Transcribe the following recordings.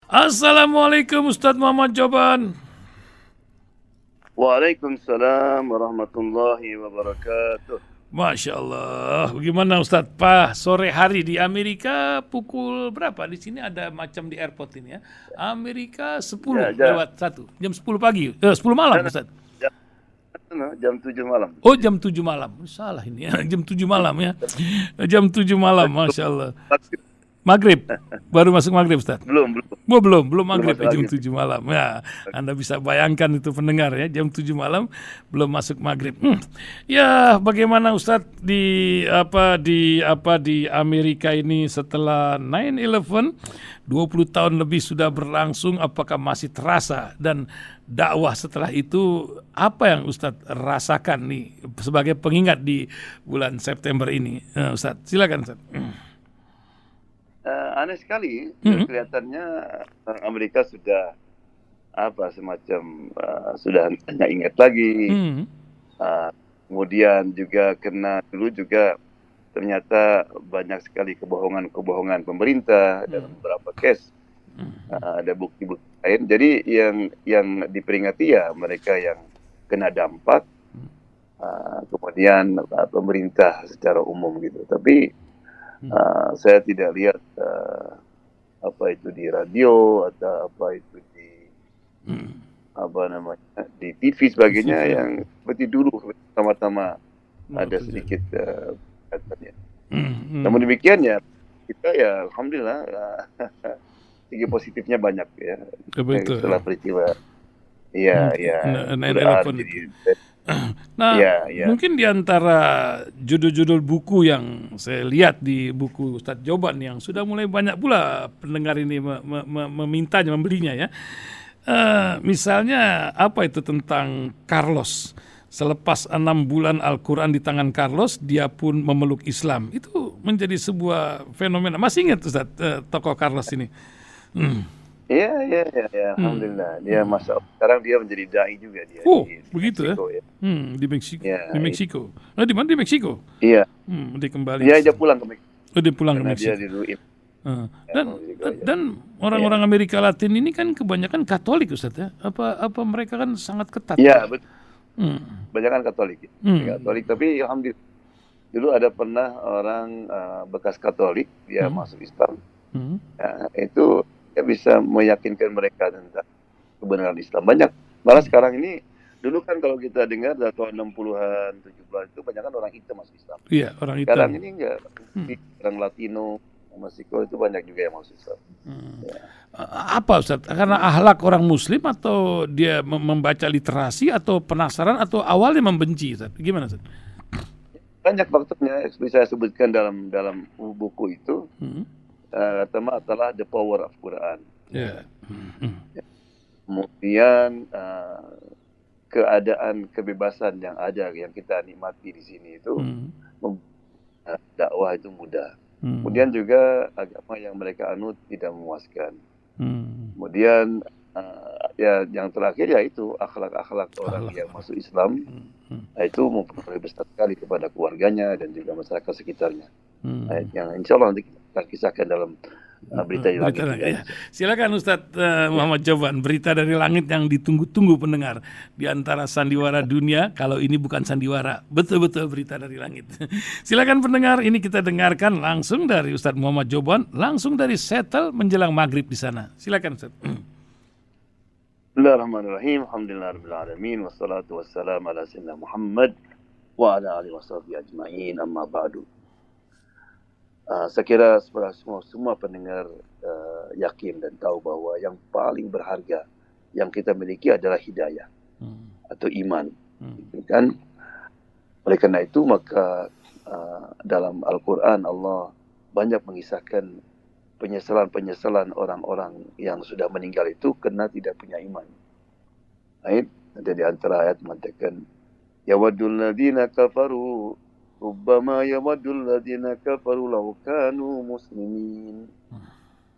Assalamualaikum Ustadz Muhammad Joban. Waalaikumsalam warahmatullahi wabarakatuh. Masya Allah. Bagaimana Ustadz? Pak, sore hari di Amerika pukul berapa? Di sini ada macam di airport ini ya. Amerika 10 Ya, ja, lewat 1. Jam 10 pagi. 10 malam jam, Ustadz. jam 7 malam. Oh, jam 7 malam. Salah ini ya. Jam 7 malam ya. Jam 7 malam, Masya Allah. Maghrib. Baru masuk maghrib Ustadz. Belum, belum, Oh, belum belum maghrib masuk ya, jam lagi. 7 malam. Ya, Anda bisa bayangkan itu pendengar ya, jam 7 malam belum masuk maghrib. Ya, bagaimana Ustadz di Amerika ini setelah 9/11 20 tahun lebih sudah berlangsung, apakah masih terasa, dan dakwah setelah itu apa yang Ustadz rasakan nih sebagai pengingat di bulan September ini? Ustadz, silakan Ustadz. Aneh sekali, Mhm. kelihatannya Amerika sudah semacam sudah hanya ingat lagi. Mhm. Uh, Kemudian juga kena dulu juga ternyata banyak sekali kebohongan-kebohongan pemerintah dalam beberapa case. Ada bukti-bukti lain. Jadi yang diperingati ya mereka yang kena dampak, kemudian pemerintah secara umum gitu. Tapi saya tidak lihat apa itu di radio atau apa itu di di TV sebagainya Ya. yang seperti dulu sama-sama Oh, ada terjadi. sedikit katanya. Hmm. Namun demikian ya kita ya alhamdulillah segi positifnya banyak ya Betul. setelah peristiwa ya ya 9/11 Quran itu. jadi Nah, ya ya mungkin di antara judul-judul buku yang saya lihat di buku Ustadz Joban yang sudah mulai banyak pula pendengar ini memintanya, membelinya ya. Misalnya apa itu tentang Carlos. Selepas 6 bulan Al-Quran di tangan Carlos, dia pun memeluk Islam. Itu menjadi sebuah fenomena. Masih ingat Ustadz, tokoh Carlos ini? Hmm. ya ya ya, ya Hmm. alhamdulillah dia sekarang dia menjadi dai juga dia Oh, di begitu ya? Meksiko ya Di Meksiko. ya Di Meksiko. Di mana di Meksiko? iya Dia kembali. dia pulang ke Meksiko Dia pulang ke karena dia Meksiko. dulu Eh, ya, Dan Meksiko ya dan ya orang-orang Amerika Latin ini kan kebanyakan Katolik Ustaz ya. Apa mereka kan sangat ketat ya ya? betul Hmm. banyak kan Katolik Hmm. Katolik tapi alhamdulillah dulu ada pernah orang bekas Katolik dia Hmm. masuk Islam. Hmm. Ya, itu ya bisa meyakinkan mereka tentang kebenaran Islam. Banyak. Malah sekarang ini, dulu kan kalau kita dengar dari tahun 60-an, 70-an itu banyak kan orang hitam masuk Islam. Iya, orang hitam. Sekarang ini enggak. Hmm. Orang Latino, Meksiko itu banyak juga yang masuk Islam. Hmm. Ya. Apa Ustaz? Karena akhlak orang Muslim atau dia membaca literasi atau penasaran atau awalnya membenci Ustaz? Gimana Ustaz? Banyak faktornya, seperti saya sebutkan dalam dalam buku itu, Hmm. pertama adalah the power of Quran. Ya. Hmm. Kemudian keadaan kebebasan yang ada yang kita nikmati di sini itu Hmm. dakwah itu mudah. Hmm. Kemudian juga agama yang mereka anut tidak memuaskan. Hmm. Kemudian ya yang terakhir yaitu akhlak-akhlak orang yang masuk Islam itu mempengaruhi besar sekali kepada keluarganya dan juga masyarakat sekitarnya. Yang insya Allah nanti kita kisahkan dalam berita di langit. Ya. Silakan Ustadz Muhammad Joban, berita dari langit yang ditunggu-tunggu pendengar di antara sandiwara dunia. Kalau ini bukan sandiwara, betul-betul berita dari langit. Silakan pendengar, ini kita dengarkan langsung dari Ustadz Muhammad Joban, langsung dari Seattle menjelang maghrib di sana. Silakan Ustadz. Bismillahirrahmanirrahim. Alhamdulillahirabbil alamin wassalatu wassalamu ala sayyidina Muhammad wa ala alihi washabihi ajmain amma ba'du. Saya kira semua pendengar yakin dan tahu bahwa yang paling berharga yang kita miliki adalah hidayah atau iman. Kan? Oleh karena itu maka dalam Al-Quran Allah banyak mengisahkan penyesalan orang-orang yang sudah meninggal itu karena tidak punya iman. Ada di antara ayat mengatakan yawaddul ladzina kafaru rubbama yawaddul ladzina kafaru law kanu muslimin.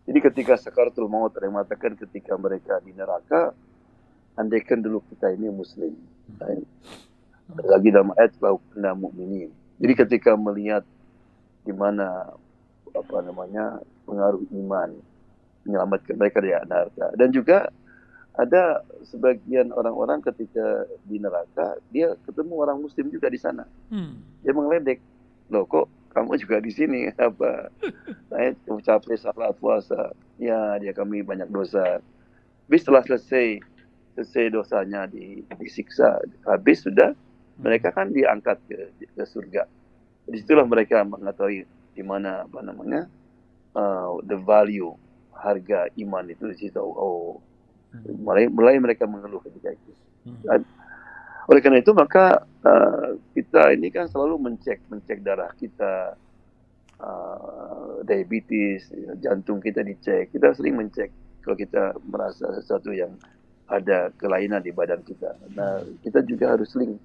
Jadi ketika sakaratul maut ada yang mengatakan ketika mereka di neraka, andaikan dulu kita ini muslim. Lagi dalam ayat law kunna mu'minin. Jadi ketika melihat di mana pengaruh iman menyelamatkan mereka dari neraka. Dan juga ada sebagian orang-orang ketika di neraka, dia ketemu orang muslim juga di sana. Dia mengeledek, loh kok kamu juga di sini? Apa? Saya capek salat puasa. Ya, dia kami banyak dosa. Habis setelah selesai dosanya disiksa, habis sudah, mereka kan diangkat ke surga. Disitulah mereka mengetahui di mana apa namanya the value, harga iman itu di situ. Oh, mulai mereka mengeluh ketika itu. Dan oleh karena itu maka kita ini kan selalu mencek darah kita, diabetes, jantung kita dicek. Kita sering mencek kalau kita merasa sesuatu yang ada kelainan di badan kita. Nah, kita juga harus sering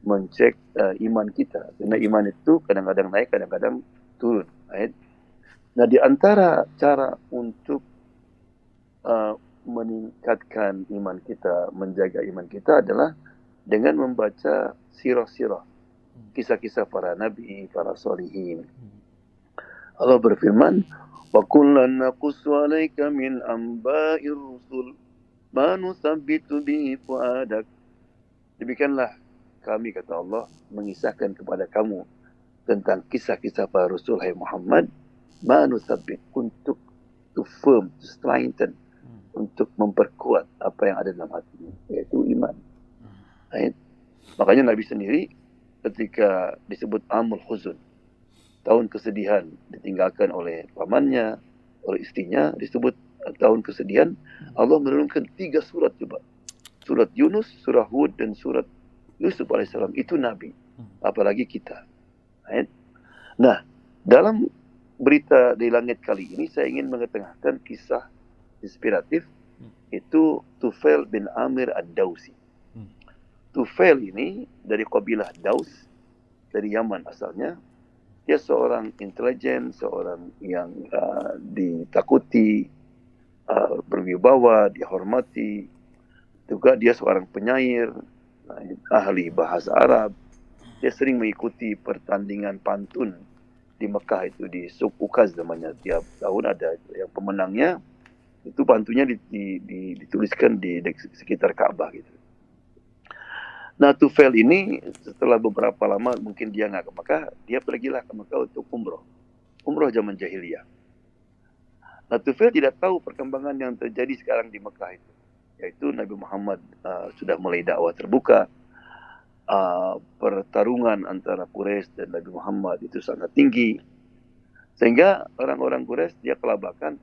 mencek iman kita. Karena iman itu kadang-kadang naik, kadang-kadang turun. Right? Nah, di antara cara untuk meningkatkan iman kita, menjaga iman kita adalah dengan membaca sirah-sirah, kisah-kisah para nabi, para solihin. Allah berfirman, wa kullan naqussu 'alaika min amba'ir rusul ma nusabbitu bihi fuadak. Demikianlah kami, kata Allah, mengisahkan kepada kamu tentang kisah-kisah para rasul, hai Muhammad, ma nusabbit, untuk to firm, to strengthen, untuk memperkuat apa yang ada dalam hatimu, yaitu iman. Right? Makanya Nabi sendiri ketika disebut Amul Huzun, tahun kesedihan, ditinggalkan oleh pamannya, oleh istrinya, disebut tahun kesedihan, Allah menurunkan 3 surat coba. Surat Yunus, surah Hud, dan surat Yusuf alaihissalam. Itu Nabi. Apalagi kita. Right? Nah, dalam berita di langit kali ini, saya ingin mengetengahkan kisah inspiratif, itu Tufail bin Amir ad-Dausi. Tufail ini dari kabilah Daus, dari Yaman asalnya. Dia seorang intelijen, seorang yang ditakuti, berwibawa, dihormati. Juga dia seorang penyair, ahli bahasa Arab. Dia sering mengikuti pertandingan pantun di Mekah, itu di Suk Ukaz namanya. Tiap tahun ada yang pemenangnya, itu pantunnya dituliskan di sekitar Ka'bah gitu. Nah, Tufail ini setelah beberapa lama mungkin dia nggak ke Mekah, dia pergilah ke Mekah untuk umroh zaman jahiliyah. Nah, Tufail tidak tahu perkembangan yang terjadi sekarang di Mekah itu, yaitu Nabi Muhammad sudah mulai dakwah terbuka, pertarungan antara Quraisy dan Nabi Muhammad itu sangat tinggi, sehingga orang-orang Quraisy dia kelabakan,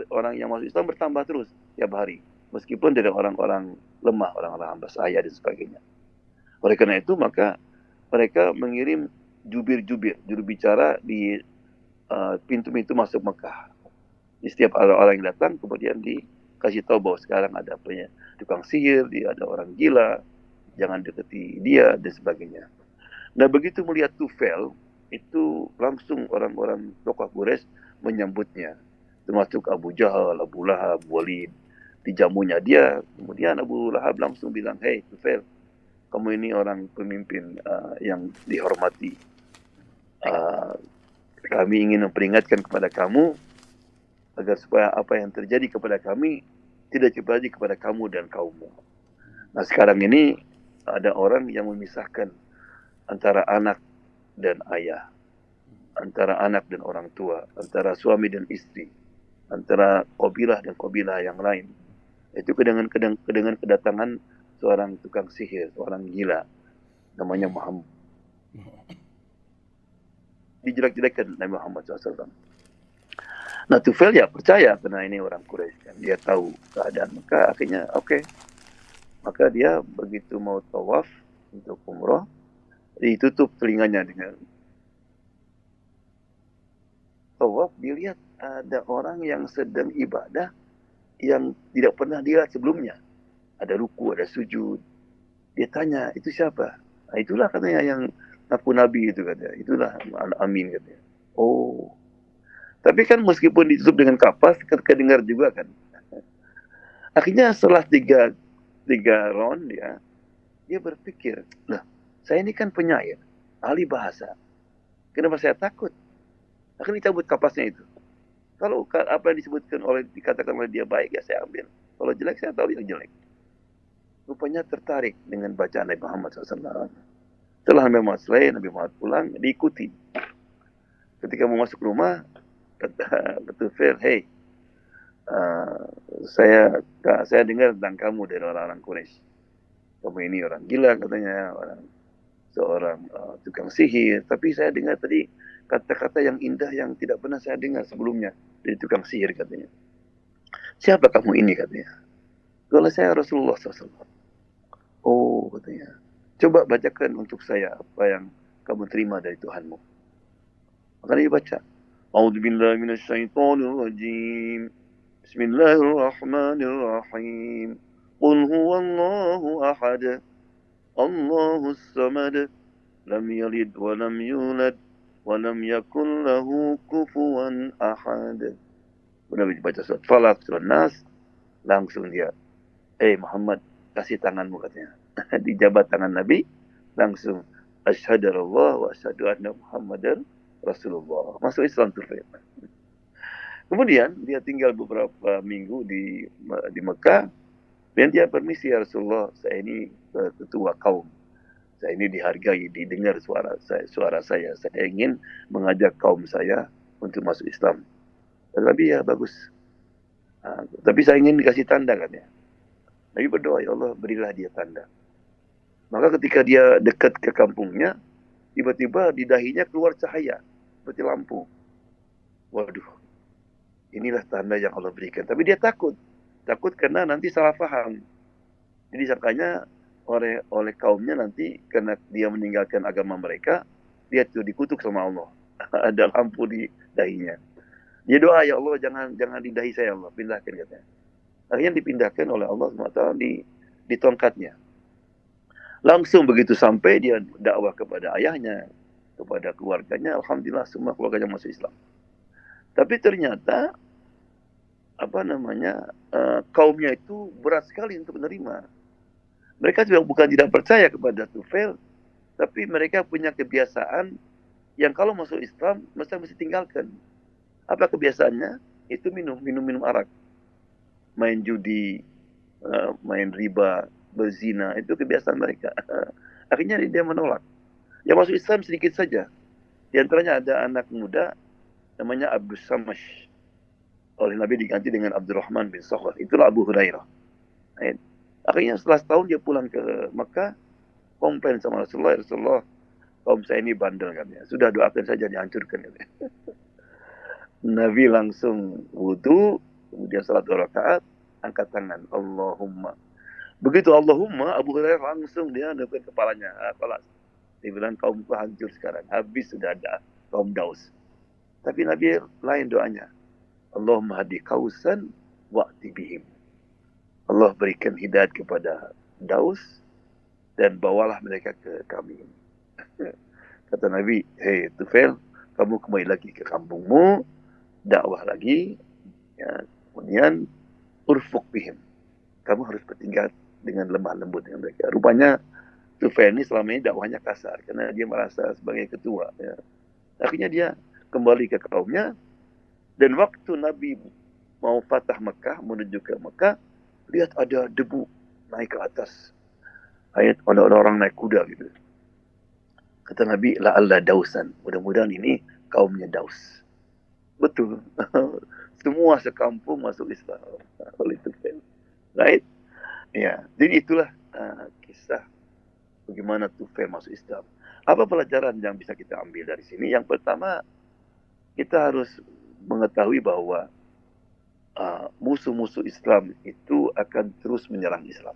orang yang masuk Islam bertambah terus tiap hari. Meskipun dari orang-orang lemah, orang-orang hamba sahaya dan sebagainya. Oleh karena itu, maka mereka mengirim jubir-jubir, juru bicara di pintu-pintu masuk Mekah. Di setiap orang-orang yang datang, kemudian dikasih tahu bahwa sekarang ada tukang sihir, ada orang gila, jangan deketi dia, dan sebagainya. Nah, begitu melihat Tufail, itu langsung orang-orang tokoh Quraisy menyambutnya. Termasuk Abu Jahal, Abu Lahab, Walid, dijamunya dia. Kemudian Abu Lahab langsung bilang, "Hei Tufail, kamu ini orang pemimpin yang dihormati. Kami ingin memperingatkan kepada kamu agar supaya apa yang terjadi kepada kami tidak terjadi kepada kamu dan kaummu." Nah, sekarang ini ada orang yang memisahkan antara anak dan ayah, antara anak dan orang tua, antara suami dan istri, antara kabilah dan kabilah yang lain. Itu dengan kedatangan seorang tukang sihir, seorang gila, namanya Muhammad. Dijelek-jelekan Nabi Muhammad SAW. Nah, Tufail ya percaya karena ini orang Quraisy kan, dia tahu keadaan. Maka akhirnya oke. Maka dia begitu mau tawaf untuk umroh, ditutup telinganya dengan tawaf. Dilihat ada orang yang sedang ibadah yang tidak pernah dilihat sebelumnya. Ada ruku, ada sujud. Dia tanya, itu siapa? Nah, itulah katanya yang ngaku Nabi itu katanya. Itulah Amin katanya. Oh. Tapi kan meskipun ditutup dengan kapas, kedengar juga kan. Akhirnya setelah tiga round dia berpikir, lah, saya ini kan penyair, ahli bahasa. Kenapa saya takut? Akhirnya dicabut kapasnya itu. Kalau apa yang dikatakan oleh dia baik, ya saya ambil. Kalau jelek, saya tahu yang jelek. Rupanya tertarik dengan bacaan Nabi Muhammad SAW. Setelah Nabi Muhammad selesai, Nabi Muhammad pulang, diikuti. Ketika mau masuk rumah, kata Tufail, hey, uh, saya dengar tentang kamu dari orang-orang Quraisy. Kamu ini orang gila katanya, seorang tukang sihir. Tapi saya dengar tadi kata-kata yang indah yang tidak pernah saya dengar sebelumnya dari tukang sihir katanya. Siapa kamu ini katanya? Kalau saya Rasulullah SAW. Oh katanya. Coba bacakan untuk saya apa yang kamu terima dari Tuhanmu. Maka dia baca. A'udzubillahi minasyaitonirrajim. Bismillahirrahmanirrahim. Qul huwallahu ahad. Allahus samad. Lam yalid wa lam yulad. Wa lam yakul lahu kufuwan ahad. Udah baca surat Falaq, surat Nas. Langsung dia, Muhammad, kasih tanganmu katanya. Dijabat tangan Nabi, langsung asyhadu Allah wa asyhadu anna Muhammadar Rasulullah. Masuk Islam tuh. Kemudian dia tinggal beberapa minggu di Mekah dan dia permisi, ya Rasulullah, saya ini ketua kaum. Saya ini dihargai, didengar suara saya. Saya ingin mengajak kaum saya untuk masuk Islam. Tapi ya bagus. Tapi saya ingin dikasih tanda katanya. Nabi berdoa, ya Allah berilah dia tanda. Maka ketika dia dekat ke kampungnya, tiba-tiba di dahinya keluar cahaya seperti lampu. Waduh, inilah tanda yang Allah berikan. Tapi dia takut karena nanti salah paham. Jadi sangkanya oleh kaumnya nanti karena dia meninggalkan agama mereka, dia tuh dikutuk sama Allah. Ada lampu di dahinya. Dia doa, ya Allah jangan di dahi saya, Allah pindahkan katanya. Akhirnya dipindahkan oleh Allah SWT di tongkatnya. Langsung begitu sampai dia dakwah kepada ayahnya, kepada keluarganya, alhamdulillah semua keluarganya masuk Islam. Tapi ternyata kaumnya itu berat sekali untuk menerima. Mereka juga bukan tidak percaya kepada Tufail, tapi mereka punya kebiasaan yang kalau masuk Islam mesti tinggalkan. Apa kebiasaannya? Itu minum arak, main judi, main riba, berzina, itu kebiasaan mereka. Akhirnya dia menolak. Yang masuk Islam sedikit saja. Di antaranya ada anak muda namanya Abu Samash. Oleh Nabi diganti dengan Abdurrahman bin Sakhar. Itulah Abu Hurairah. Akhirnya setelah setahun dia pulang ke Mekah, komplain sama Rasulullah, kaum saya ini bandel katanya. Sudah doakan saja dihancurkan katanya. Nabi langsung wudu, kemudian salat 2 rakaat, angkat tangan, Allahumma. Begitu Allahumma, Abu Hurairah langsung dia dekat kepalanya. Dia bilang kaumku hancur sekarang, habis sudah ada kaum Daus. Tapi Nabi lain doanya, Allahumma hadi kausan wa'ti bihim. Allah berikan hidayat kepada Daus dan bawalah mereka ke kami. Kata Nabi, hei Tufail, kamu kembali lagi ke kampungmu, dakwah lagi, ya, kemudian urfuk bihim. Kamu harus bertingkat dengan lemah lembut dengan mereka. Rupanya Tufail ini selama ini dakwahnya kasar karena dia merasa sebagai ketua. Ya. Akhirnya dia kembali ke kaumnya dan waktu Nabi mau fatah Mekah, menuju ke Mekah, lihat ada debu naik ke atas. Ayat ada orang naik kuda gitu. Kata Nabi, la'alla dausan. Mudah-mudahan ini kaumnya Daus. Betul. Semua sekampung masuk Islam. Oleh Tufail. Right? Ya, jadi itulah kisah bagaimana Tufail masuk Islam. Apa pelajaran yang bisa kita ambil dari sini? Yang pertama, kita harus mengetahui bahwa musuh-musuh Islam itu akan terus menyerang Islam.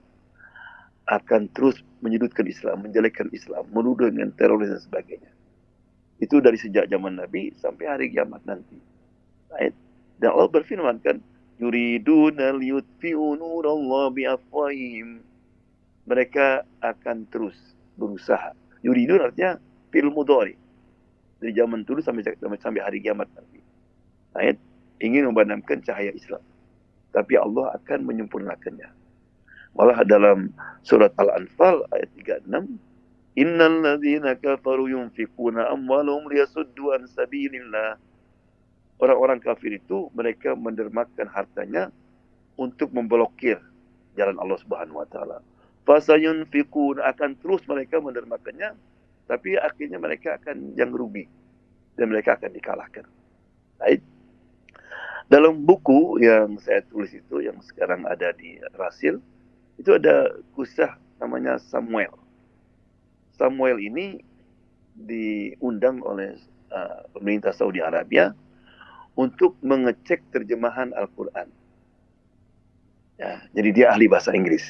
Akan terus menyudutkan Islam, menjelekkan Islam, menuduh dengan teroris dan sebagainya. Itu dari sejak zaman Nabi sampai hari kiamat nanti. Right? Dan Allah berfirman kan, yuriduna liyutfi'u nurallahi biafwahihim. Mereka akan terus berusaha. Yuridun artinya fi'il mudhari. Dari zaman dulu sampai hari kiamat nanti. Right? Ingin memadamkan cahaya Islam. Tapi Allah akan menyempurnakannya. Malah dalam surat Al-Anfal ayat 36, innal ladzina kafaru yunfiquna amwalahum liyasuddu an sabilillah orang-orang kafir itu mereka mendermakan hartanya untuk memblokir jalan Allah Subhanahu wa taala. Fasayunfiqun, akan terus mereka mendermakannya, tapi akhirnya mereka akan yang rugi dan mereka akan dikalahkan. Baik. Dalam buku yang saya tulis itu yang sekarang ada di Rasil, itu ada kisah namanya Samuel. Samuel ini diundang oleh pemerintah Saudi Arabia untuk mengecek terjemahan Al-Quran. Ya, jadi dia ahli bahasa Inggris.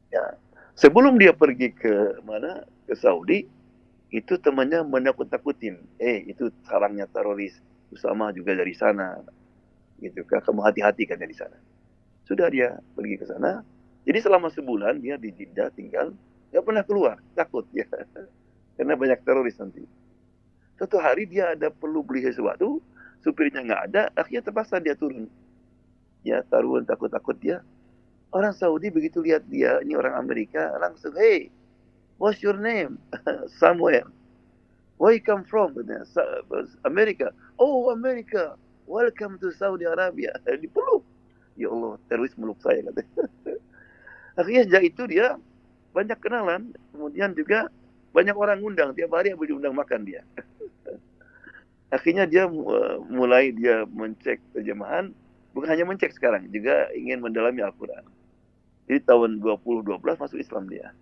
Ya. Sebelum dia pergi ke mana? Ke Saudi, itu temannya menakut-nakutin. Itu sarangnya teroris. Usama juga dari sana. Gitu kan, kamu hati-hati kan dari sana. Sudah dia pergi ke sana. Jadi selama sebulan dia di Jeddah tinggal, nggak pernah keluar, takut ya. Karena banyak teroris nanti. Suatu hari dia ada perlu beli sesuatu, supirnya nggak ada, akhirnya terpaksa dia turun. Ya, taruhan takut-takut dia. Orang Saudi begitu lihat dia, ini orang Amerika, langsung, hey, what's your name? Samuel. Where you come from? Amerika. Oh, Amerika. Welcome to Saudi Arabia. Dipeluk. Ya Allah, teroris meluk saya katanya. Akhirnya sejak itu dia banyak kenalan. Kemudian juga banyak orang undang. Tiap hari boleh diundang makan dia. Akhirnya dia mulai dia mencek terjemahan. Bukan hanya mencek sekarang, juga ingin mendalami Al-Quran. Jadi tahun 2012 masuk Islam dia.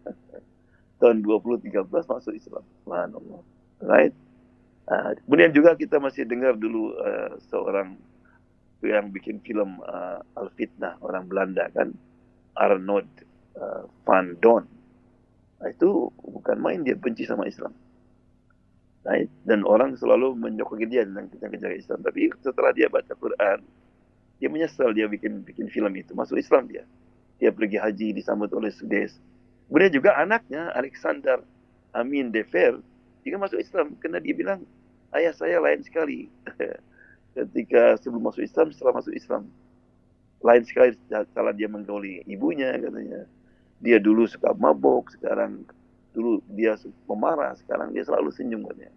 Tahun 2013 masuk Islam. Subhanallah. Right? Kemudian juga kita masih dengar dulu seorang yang bikin film Al-Fitnah, orang Belanda kan, Arnold van Don. Itu bukan main, dia benci sama Islam. Right? Dan orang selalu menyokongi dia tentang kejar Islam. Tapi setelah dia baca Quran, dia menyesal dia bikin film itu. Masuk Islam dia. Dia pergi haji disambut oleh Sudes. Kemudian juga anaknya Alexander Amin Defer juga masuk Islam, karena dia bilang ayah saya lain sekali ketika sebelum masuk Islam, setelah masuk Islam lain sekali cara dia menggauli ibunya katanya. Dia dulu suka mabok, sekarang dulu dia pemarah, sekarang dia selalu senyum katanya.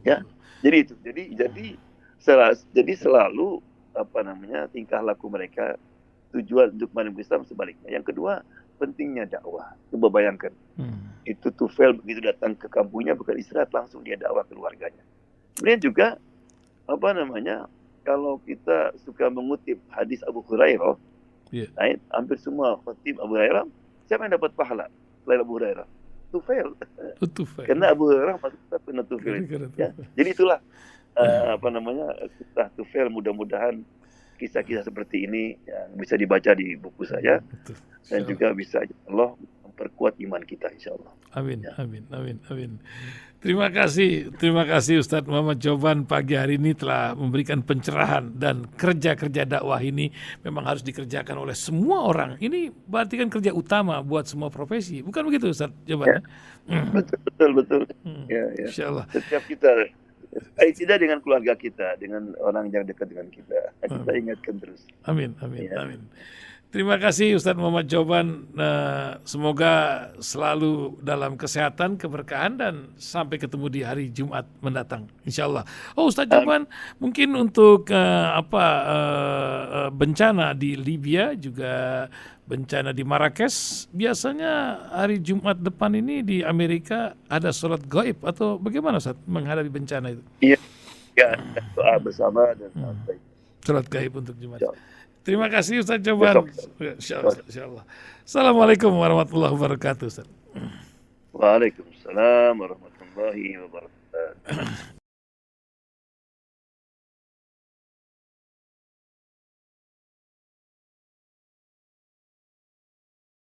Ya, jadi itu. Jadi selalu tingkah laku mereka tujuan untuk menemui Islam, sebaliknya. Yang kedua, pentingnya dakwah. Coba bayangkan. Itu Tufail begitu datang ke kampungnya, bukan istirahat, langsung dia dakwah keluarganya. Kemudian juga kalau kita suka mengutip hadis Abu Hurairah, hampir semua khutib Abu Hurairah, siapa yang dapat pahala selain Abu Hurairah? Tufail. Karena Abu Hurairah maksudnya pernah Tufail. Ya. Jadi itulah kisah Tufail. Mudah-mudahan kisah-kisah seperti ini yang bisa dibaca di buku saya. Dan juga bisa Allah memperkuat iman kita, insyaAllah. Amin, ya. Amin. Terima kasih Ustadz Muhammad Jovan pagi hari ini telah memberikan pencerahan, dan kerja-kerja dakwah ini memang harus dikerjakan oleh semua orang. Ini berarti kan kerja utama buat semua profesi, bukan begitu Ustadz Jovan? Ya. Betul. Ya. Insyaallah. Setiap kita tidak dengan keluarga kita, dengan orang yang dekat dengan kita. Kita ingatkan terus. Amin. Terima kasih Ustadz Muhammad Jovan. Semoga selalu dalam kesehatan, keberkahan, dan sampai ketemu di hari Jumat mendatang, insyaallah. Ustadz Jovan, mungkin untuk bencana di Libya, juga bencana di Marrakesh, biasanya hari Jumat depan ini di Amerika ada sholat gaib atau bagaimana Ustadz menghadapi bencana itu? Iya, doa bersama dan baik. Sholat gaib untuk Jumat. Terima kasih Ustadz Jovan. Insyaallah. Assalamualaikum warahmatullahi wabarakatuh Ustadz. Waalaikumsalam warahmatullahi wabarakatuh.